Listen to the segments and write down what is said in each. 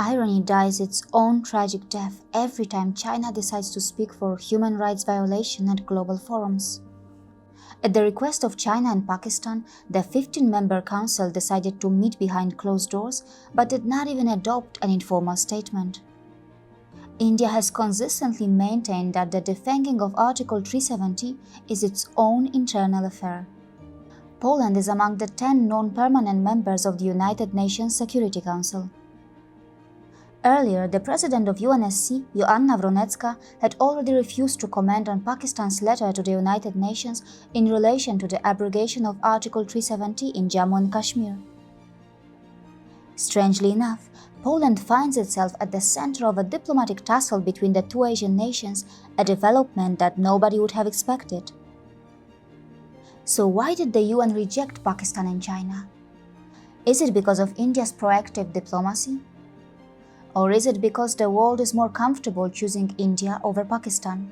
Irony dies its own tragic death every time China decides to speak for human rights violation at global forums. At the request of China and Pakistan, the 15-member council decided to meet behind closed doors but did not even adopt an informal statement. India has consistently maintained that the defanging of Article 370 is its own internal affair. Poland is among the 10 non-permanent members of the United Nations Security Council. Earlier, the president of UNSC, Joanna Wronecka, had already refused to comment on Pakistan's letter to the United Nations in relation to the abrogation of Article 370 in Jammu and Kashmir. Strangely enough, Poland finds itself at the center of a diplomatic tussle between the two Asian nations, a development that nobody would have expected. So why did the UN reject Pakistan and China? Is it because of India's proactive diplomacy? Or is it because the world is more comfortable choosing India over Pakistan?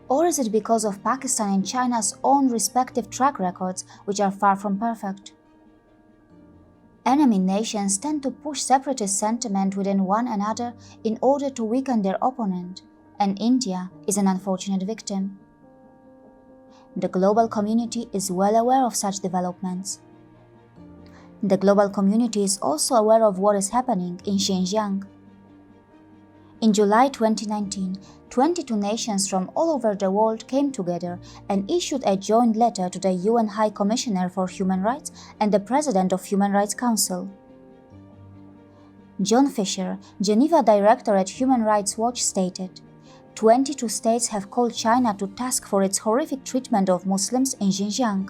Or is it because of Pakistan and China's own respective track records, which are far from perfect? Enemy nations tend to push separatist sentiment within one another in order to weaken their opponent, and India is an unfortunate victim. The global community is well aware of such developments. The global community is also aware of what is happening in Xinjiang. In July 2019, 22 nations from all over the world came together and issued a joint letter to the UN High Commissioner for Human Rights and the President of Human Rights Council. John Fisher, Geneva Director at Human Rights Watch, stated, 22 states have called China to task for its horrific treatment of Muslims in Xinjiang.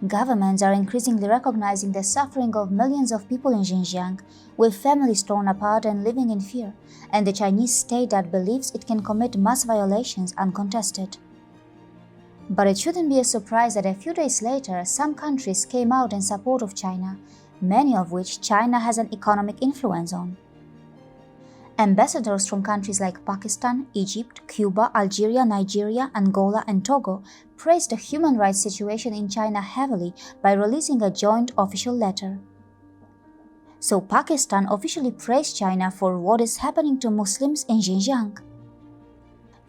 Governments are increasingly recognizing the suffering of millions of people in Xinjiang, with families torn apart and living in fear, and the Chinese state that believes it can commit mass violations uncontested. But it shouldn't be a surprise that a few days later, some countries came out in support of China, many of which China has an economic influence on. Ambassadors from countries like Pakistan, Egypt, Cuba, Algeria, Nigeria, Angola, and Togo praised the human rights situation in China heavily by releasing a joint official letter. So Pakistan officially praised China for what is happening to Muslims in Xinjiang.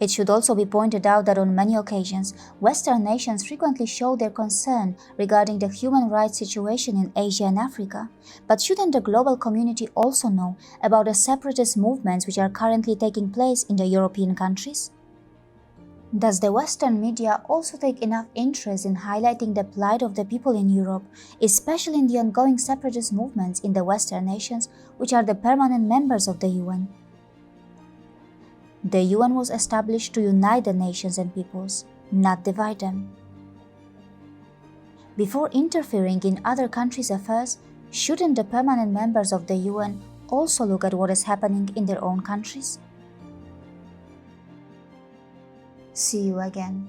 It should also be pointed out that on many occasions, Western nations frequently show their concern regarding the human rights situation in Asia and Africa. But shouldn't the global community also know about the separatist movements which are currently taking place in the European countries? Does the Western media also take enough interest in highlighting the plight of the people in Europe, especially in the ongoing separatist movements in the Western nations, which are the permanent members of the UN? The UN was established to unite the nations and peoples, not divide them. Before interfering in other countries' affairs, shouldn't the permanent members of the UN also look at what is happening in their own countries? See you again.